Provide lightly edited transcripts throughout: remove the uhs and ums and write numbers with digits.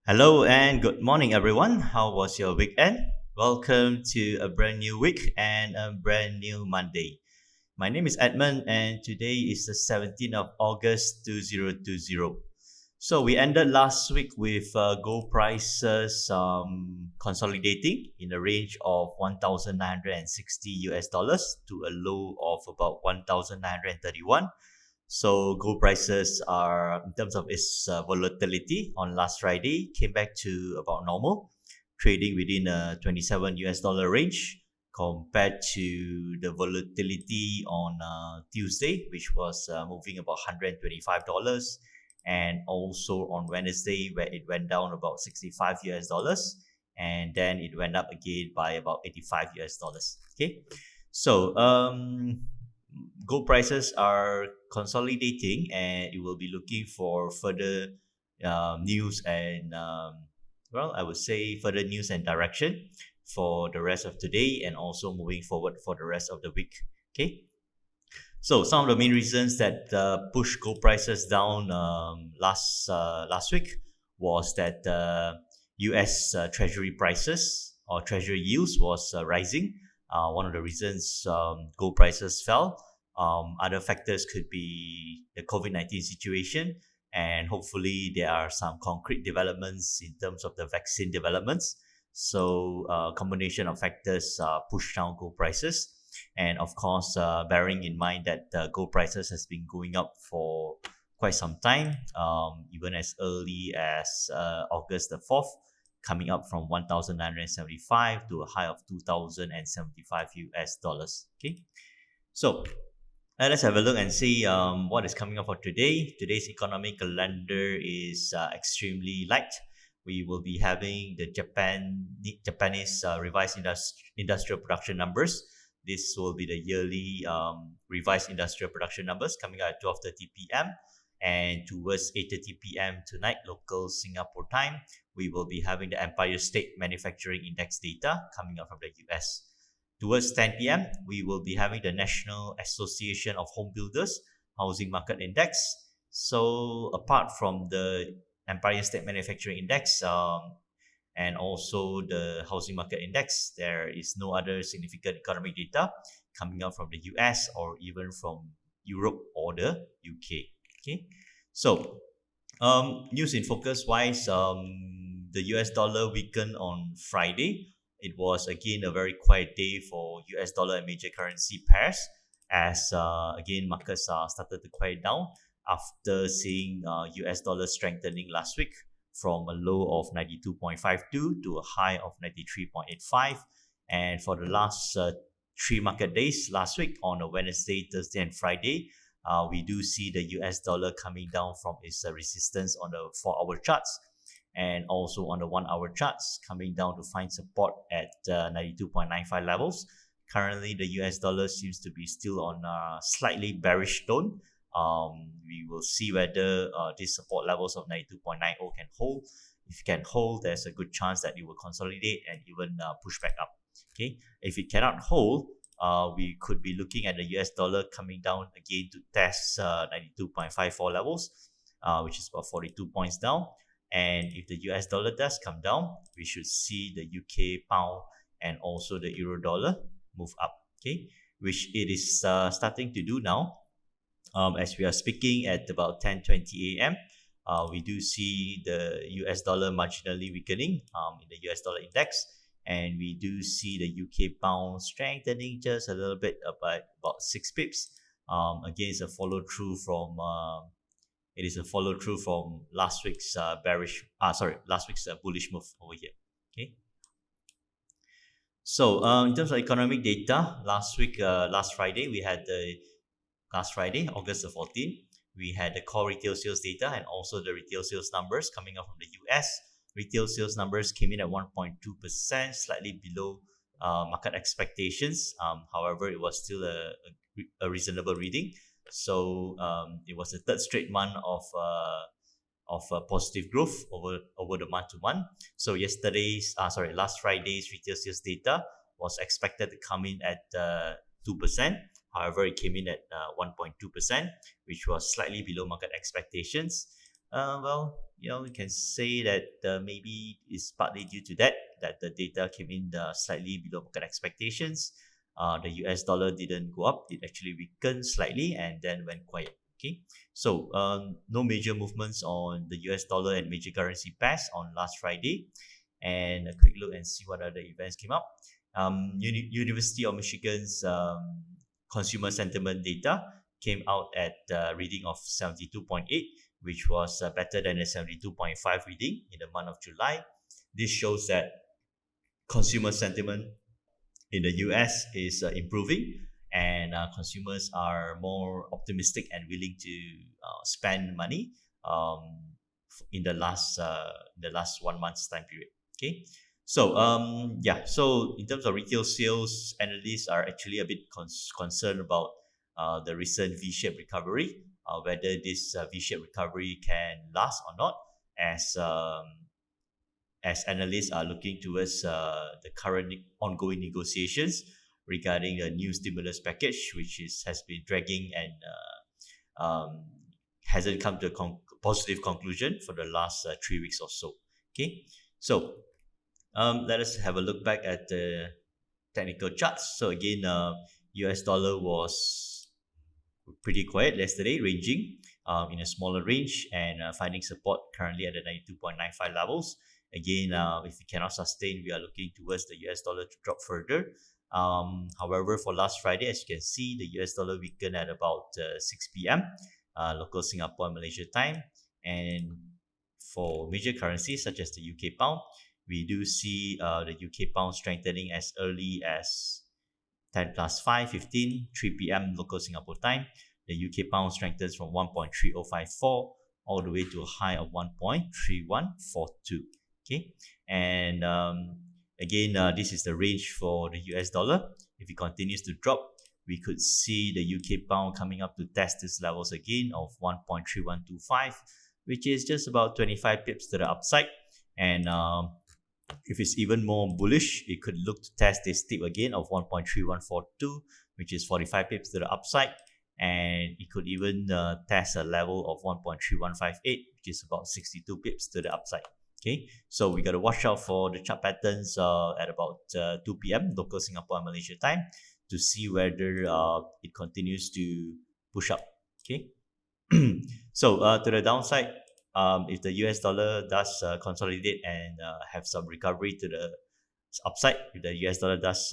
Hello and good morning, everyone. How was your weekend? Welcome to a brand new week and a brand new Monday. My name is Edmund, and today is the 17th of August 2020. So, we ended last week with gold prices consolidating in the range of 1,960 US dollars to a low of about 1,931. So gold prices are, in terms of its volatility on last Friday, came back to about normal, trading within a 27 US dollar range compared to the volatility on Tuesday, which was moving about $125, and also on Wednesday, where it went down about 65 US dollars, and then it went up again by about 85 US dollars. Okay, so gold prices are consolidating, and it will be looking for further news and I would say further news and direction for the rest of today and also moving forward for the rest of the week. Okay, so some of the main reasons that pushed gold prices down last week was that U.S. Treasury prices or Treasury yields was rising. One of the reasons gold prices fell. Other factors could be the COVID-19 situation, and hopefully there are some concrete developments in terms of the vaccine developments. So, a combination of factors push down gold prices, and of course, bearing in mind that gold prices has been going up for quite some time, even as early as August the 4th, coming up from 1,975 to a high of 2,075 US dollars. Okay, so let's have a look and see what is coming up for today. Today's economic calendar is extremely light. We will be having the Japanese revised industrial production numbers. This will be the yearly revised industrial production numbers coming out at 12:30 p.m. And towards 8:30 p.m. tonight, local Singapore time, we will be having the Empire State Manufacturing Index data coming out from the US. Towards 10 p.m., we will be having the National Association of Home Builders Housing Market Index. So, apart from the Empire State Manufacturing Index and also the Housing Market Index, there is no other significant economic data coming out from the US or even from Europe or the UK. Okay, so news in focus wise, the US dollar weakened on Friday. It was again a very quiet day for US dollar and major currency pairs, as again markets started to quiet down after seeing US dollar strengthening last week from a low of 92.52 to a high of 93.85. And for the last three market days last week, on a Wednesday, Thursday, and Friday, we do see the US dollar coming down from its resistance on the 4-hour charts, and also on the 1-hour charts, coming down to find support at 92.95 levels. Currently, the US dollar seems to be still on a slightly bearish tone. We will see whether these support levels of 92.90 can hold. If it can hold, there's a good chance that it will consolidate and even push back up. Okay, if it cannot hold, we could be looking at the US dollar coming down again to test 92.54 levels, which is about 42 points down. And if the US dollar does come down, we should see the UK pound and also the euro dollar move up. Okay, which it is starting to do now. As we are speaking at about 10:20 a.m., we do see the US dollar marginally weakening in the US dollar index, and we do see the UK pound strengthening just a little bit, about 6 pips. Again, it's a follow through from last week's last week's bullish move over here. Okay. So in terms of economic data, last Friday, August the 14th, we had the core retail sales data and also the retail sales numbers coming out from the US. Retail sales numbers came in at 1.2%, slightly below market expectations. However, it was still a reasonable reading. So it was the third straight month of positive growth over the month to month. So last Friday's retail sales data was expected to come in at 2%. However, it came in at 1.2%, which was slightly below market expectations. Well, you can say that maybe it's partly due to that the data came in slightly below market expectations. The US dollar didn't go up; it actually weakened slightly and then went quiet. Okay, so no major movements on the US dollar and major currency pairs on last Friday. And a quick look and see what other events came up. University of Michigan's consumer sentiment data came out at a reading of 72.8, which was better than the 72.5 reading in the month of July. This shows that consumer sentiment in the US is improving, and consumers are more optimistic and willing to spend money in the last 1 month's time period. Okay, so yeah, so in terms of retail sales, analysts are actually a bit concerned about the recent V-shaped recovery, whether this V-shaped recovery can last or not, as analysts are looking towards the current ongoing negotiations regarding a new stimulus package, which has been dragging and hasn't come to a positive conclusion for the last 3 weeks or so. Okay, so let us have a look back at the technical charts. So again, US dollar was pretty quiet yesterday, ranging in a smaller range and finding support currently at the 92.95 levels. Again, if we cannot sustain, we are looking towards the US dollar to drop further. However, for last Friday, as you can see, the US dollar weakened at about 6 p.m. Local Singapore and Malaysia time. And for major currencies such as the UK pound, we do see the UK pound strengthening as early as 10 plus 5, 15, 3 p.m. local Singapore time. The UK pound strengthens from 1.3054 all the way to a high of 1.3142. Okay, and again, this is the range for the US dollar. If it continues to drop, we could see the UK pound coming up to test these levels again of 1.3125, which is just about 25 pips to the upside. And if it's even more bullish, it could look to test this tip again of 1.3142, which is 45 pips to the upside. And it could even test a level of 1.3158, which is about 62 pips to the upside. Okay, so we got to watch out for the chart patterns at about 2 p.m. local Singapore and Malaysia time to see whether it continues to push up. Okay, so to the downside, if the US dollar does consolidate and have some recovery to the upside, if the US dollar does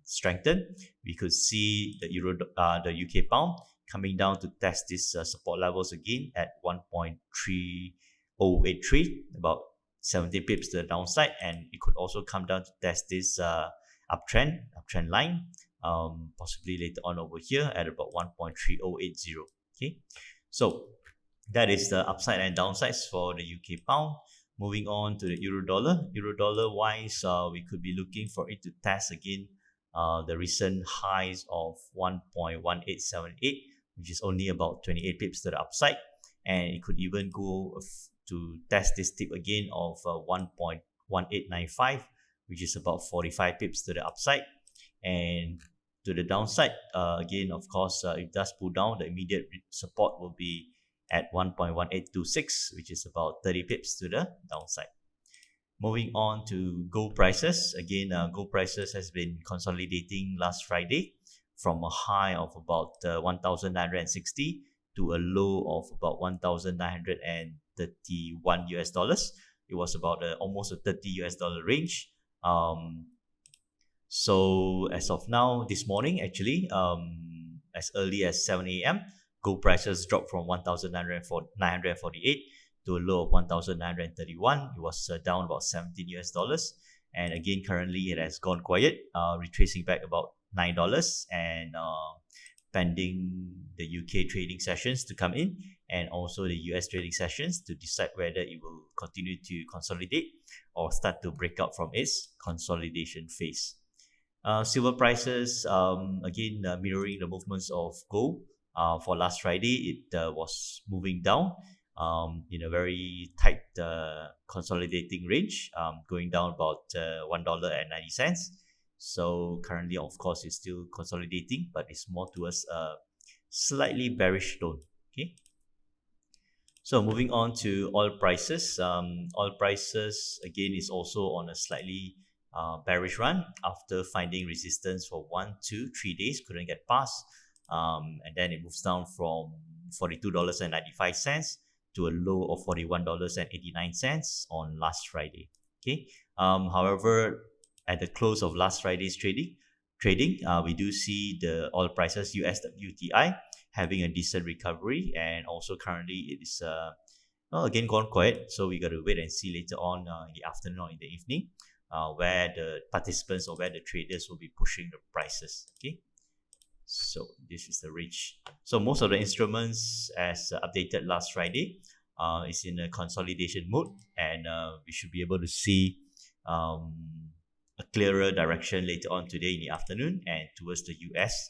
strengthen, we could see the the UK pound coming down to test these support levels again at 1.3083, about 70 pips to the downside, and it could also come down to test this uptrend line, possibly later on over here at about 1.3080. Okay, so that is the upside and downsides for the UK pound. Moving on to the euro dollar. Euro dollar wise, we could be looking for it to test again the recent highs of 1.1878, which is only about 28 pips to the upside, and it could even go to test this tip again of 1.1895, which is about 45 pips to the upside. And to the downside, again, of course, it does pull down. The immediate support will be at 1.1826, which is about 30 pips to the downside. Moving on to gold prices. Again, gold prices has been consolidating last Friday from a high of about 1,960 to a low of about 1,931 US dollars. It was about almost a 30 US dollar range. So as of now, this morning actually, as early as 7 a.m., gold prices dropped from 1,948 to a low of 1,931. It was down about 17 US dollars. And again, currently it has gone quiet, retracing back about $9 and pending the UK trading sessions to come in and also the US trading sessions to decide whether it will continue to consolidate or start to break out from its consolidation phase. Silver prices, again, mirroring the movements of gold. For last Friday, it was moving down in a very tight consolidating range, going down about $1.90. So currently, of course, it's still consolidating, but it's more towards a slightly bearish tone. Okay. So moving on to oil prices. Oil prices again is also on a slightly bearish run after finding resistance for 1 to 3 days, couldn't get past, and then it moves down from $42.95 to a low of $41.89 on last Friday. Okay. However, at the close of last Friday's trading, we do see the oil prices US WTI having a decent recovery, and also currently it is well, again gone quiet. So we got to wait and see later on in the afternoon or in the evening where the participants or where the traders will be pushing the prices. Okay. So this is the range. So most of the instruments, as updated last Friday, is in a consolidation mode, and we should be able to see um, a clearer direction later on today in the afternoon and towards the US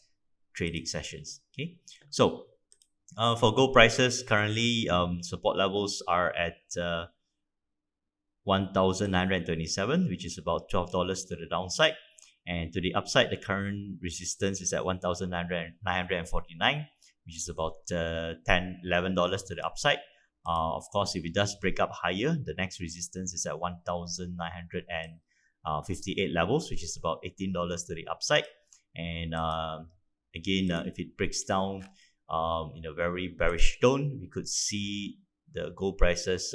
trading sessions. Okay, so for gold prices currently, support levels are at 1,927, which is about $12 to the downside. And to the upside, the current resistance is at 1,949, which is about $11 to the upside. Of course, if it does break up higher, the next resistance is at 1,958 levels, which is about $18 to the upside. And again, if it breaks down in a very bearish tone, we could see the gold prices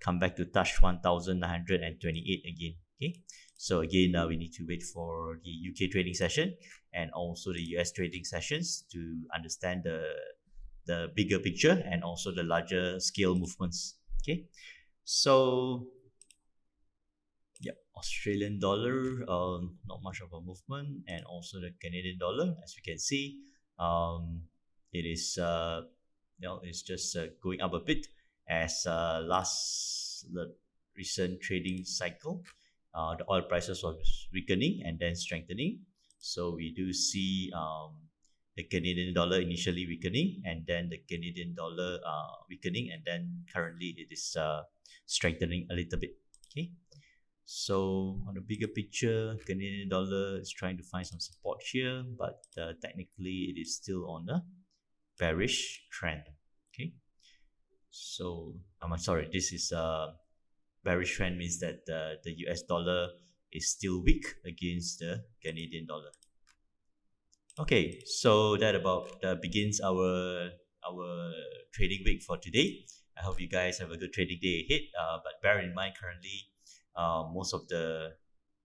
come back to touch 1,928 again. Okay, so again, we need to wait for the UK trading session and also the US trading sessions to understand the bigger picture and also the larger scale movements. Okay, so yeah, Australian dollar, not much of a movement, and also the Canadian dollar, as we can see, it is it's just going up a bit as the recent trading cycle, the oil prices was weakening and then strengthening. So we do see the Canadian dollar initially weakening and then the Canadian dollar weakening, and then currently it is strengthening a little bit. Okay. So on the bigger picture, Canadian dollar is trying to find some support here, but technically it is still on a bearish trend. Okay. So I'm sorry, this is bearish trend means that the US dollar is still weak against the Canadian dollar. Okay, so that about begins our trading week for today. I hope you guys have a good trading day ahead. But bear in mind, currently, most of the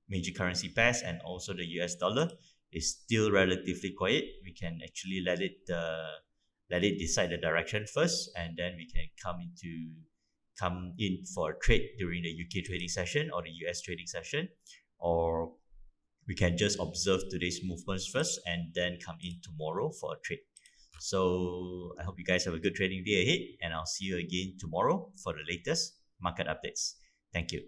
major currency pairs and also the US dollar is still relatively quiet. We can actually let it decide the direction first, and then we can come in for a trade during the UK trading session or the US trading session, or we can just observe today's movements first and then come in tomorrow for a trade. So I hope you guys have a good trading day ahead, and I'll see you again tomorrow for the latest market updates. Thank you.